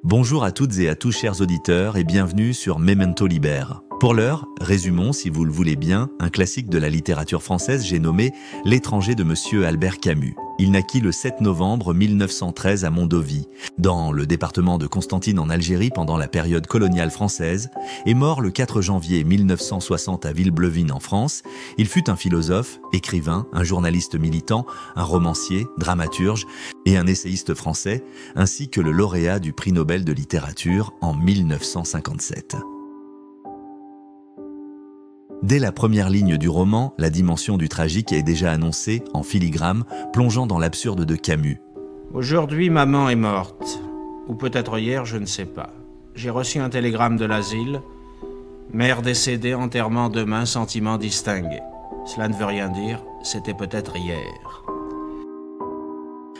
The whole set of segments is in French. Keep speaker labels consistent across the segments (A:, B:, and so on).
A: Bonjour à toutes et à tous chers auditeurs et bienvenue sur Memento Liber. Pour l'heure, résumons, si vous le voulez bien, un classique de la littérature française, j'ai nommé L'étranger de Monsieur Albert Camus. Il naquit le 7 novembre 1913 à Mondovì, dans le département de Constantine en Algérie pendant la période coloniale française, et mort le 4 janvier 1960 à Villeblevin en France. Il fut un philosophe, écrivain, un journaliste militant, un romancier, dramaturge et un essayiste français, ainsi que le lauréat du prix Nobel de littérature en 1957. Dès la première ligne du roman, la dimension du tragique est déjà annoncée en filigrane, plongeant dans l'absurde de Camus.
B: Aujourd'hui, maman est morte. Ou peut-être hier, je ne sais pas. J'ai reçu un télégramme de l'asile. Mère décédée, enterrement demain, sentiment distingué. Cela ne veut rien dire, c'était peut-être hier.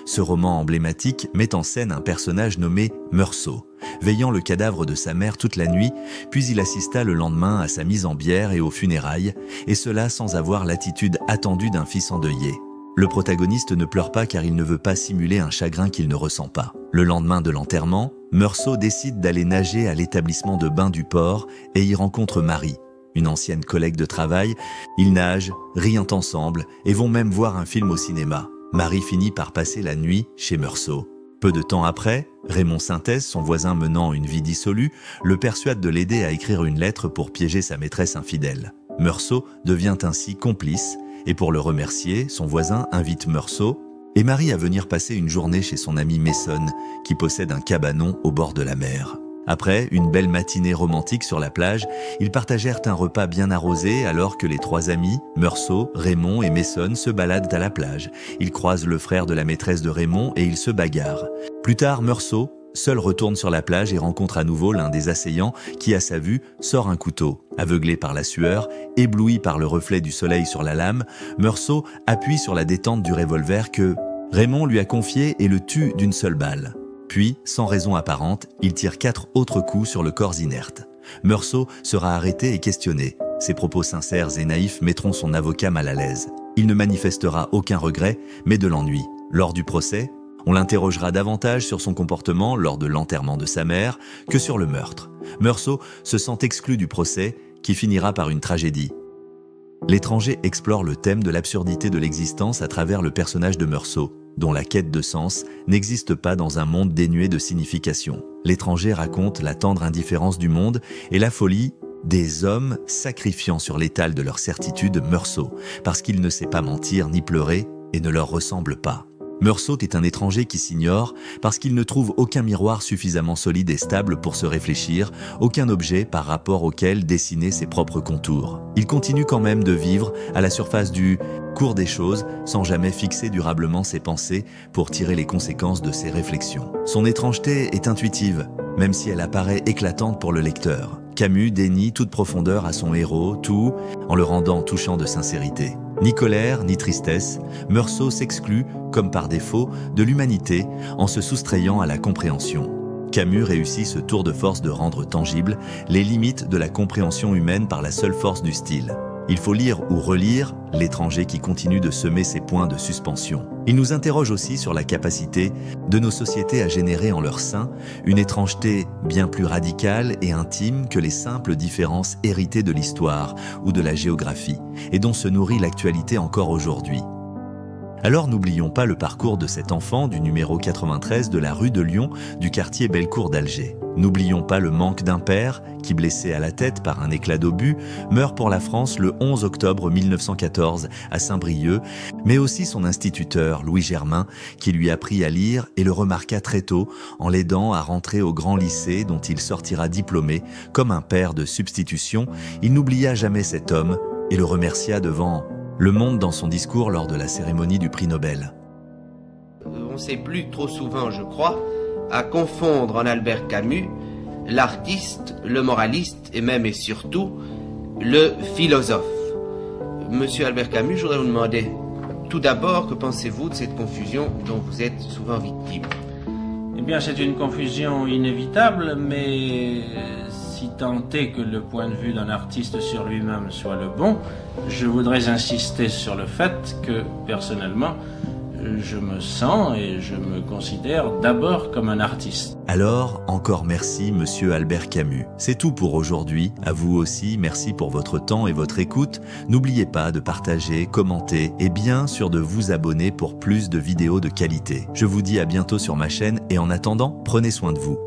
A: Ce roman emblématique met en scène un personnage nommé Meursault, veillant le cadavre de sa mère toute la nuit, puis il assista le lendemain à sa mise en bière et aux funérailles, et cela sans avoir l'attitude attendue d'un fils endeuillé. Le protagoniste ne pleure pas car il ne veut pas simuler un chagrin qu'il ne ressent pas. Le lendemain de l'enterrement, Meursault décide d'aller nager à l'établissement de bains du port et y rencontre Marie, une ancienne collègue de travail. Ils nagent, rient ensemble et vont même voir un film au cinéma. Marie finit par passer la nuit chez Meursault. Peu de temps après, Raymond Synthèse, son voisin menant une vie dissolue, le persuade de l'aider à écrire une lettre pour piéger sa maîtresse infidèle. Meursault devient ainsi complice et pour le remercier, son voisin invite Meursault et Marie à venir passer une journée chez son ami Mason, qui possède un cabanon au bord de la mer. Après une belle matinée romantique sur la plage, ils partagèrent un repas bien arrosé alors que les trois amis, Meursault, Raymond et Mason, se baladent à la plage. Ils croisent le frère de la maîtresse de Raymond et ils se bagarrent. Plus tard, Meursault, seul retourne sur la plage et rencontre à nouveau l'un des assaillants qui, à sa vue, sort un couteau. Aveuglé par la sueur, ébloui par le reflet du soleil sur la lame, Meursault appuie sur la détente du revolver que Raymond lui a confié et le tue d'une seule balle. Puis, sans raison apparente, il tire 4 autres coups sur le corps inerte. Meursault sera arrêté et questionné. Ses propos sincères et naïfs mettront son avocat mal à l'aise. Il ne manifestera aucun regret, mais de l'ennui. Lors du procès, on l'interrogera davantage sur son comportement lors de l'enterrement de sa mère que sur le meurtre. Meursault se sent exclu du procès, qui finira par une tragédie. L'étranger explore le thème de l'absurdité de l'existence à travers le personnage de Meursault, dont la quête de sens n'existe pas dans un monde dénué de signification. L'étranger raconte la tendre indifférence du monde et la folie des hommes sacrifiant sur l'étal de leur certitude Meursault, parce qu'il ne sait pas mentir ni pleurer et ne leur ressemble pas. Meursault est un étranger qui s'ignore parce qu'il ne trouve aucun miroir suffisamment solide et stable pour se réfléchir, aucun objet par rapport auquel dessiner ses propres contours. Il continue quand même de vivre à la surface du cours des choses sans jamais fixer durablement ses pensées pour tirer les conséquences de ses réflexions. Son étrangeté est intuitive, même si elle apparaît éclatante pour le lecteur. Camus dénie toute profondeur à son héros, tout en le rendant touchant de sincérité. Ni colère, ni tristesse, Meursault s'exclut, comme par défaut, de l'humanité en se soustrayant à la compréhension. Camus réussit ce tour de force de rendre tangibles les limites de la compréhension humaine par la seule force du style. Il faut lire ou relire l'étranger qui continue de semer ses points de suspension. Il nous interroge aussi sur la capacité de nos sociétés à générer en leur sein une étrangeté bien plus radicale et intime que les simples différences héritées de l'histoire ou de la géographie, et dont se nourrit l'actualité encore aujourd'hui. Alors n'oublions pas le parcours de cet enfant du numéro 93 de la rue de Lyon du quartier Bellecour d'Alger. N'oublions pas le manque d'un père qui, blessé à la tête par un éclat d'obus, meurt pour la France le 11 octobre 1914 à Saint-Brieuc, mais aussi son instituteur, Louis Germain, qui lui apprit à lire et le remarqua très tôt en l'aidant à rentrer au grand lycée dont il sortira diplômé comme un père de substitution. Il n'oublia jamais cet homme et le remercia devant le monde dans son discours lors de la cérémonie du prix Nobel.
C: On s'est plus trop souvent, je crois, à confondre en Albert Camus l'artiste, le moraliste et même et surtout le philosophe. Monsieur Albert Camus, je voudrais vous demander tout d'abord, que pensez-vous de cette confusion dont vous êtes souvent victime?
B: Eh bien, c'est une confusion inévitable, mais si tant est que le point de vue d'un artiste sur lui-même soit le bon, je voudrais insister sur le fait que, personnellement, Je me sens et je me considère d'abord comme un artiste.
A: Alors, encore merci, monsieur Albert Camus. C'est tout pour aujourd'hui. À vous aussi, merci pour votre temps et votre écoute. N'oubliez pas de partager, commenter et bien sûr de vous abonner pour plus de vidéos de qualité. Je vous dis à bientôt sur ma chaîne et en attendant, prenez soin de vous.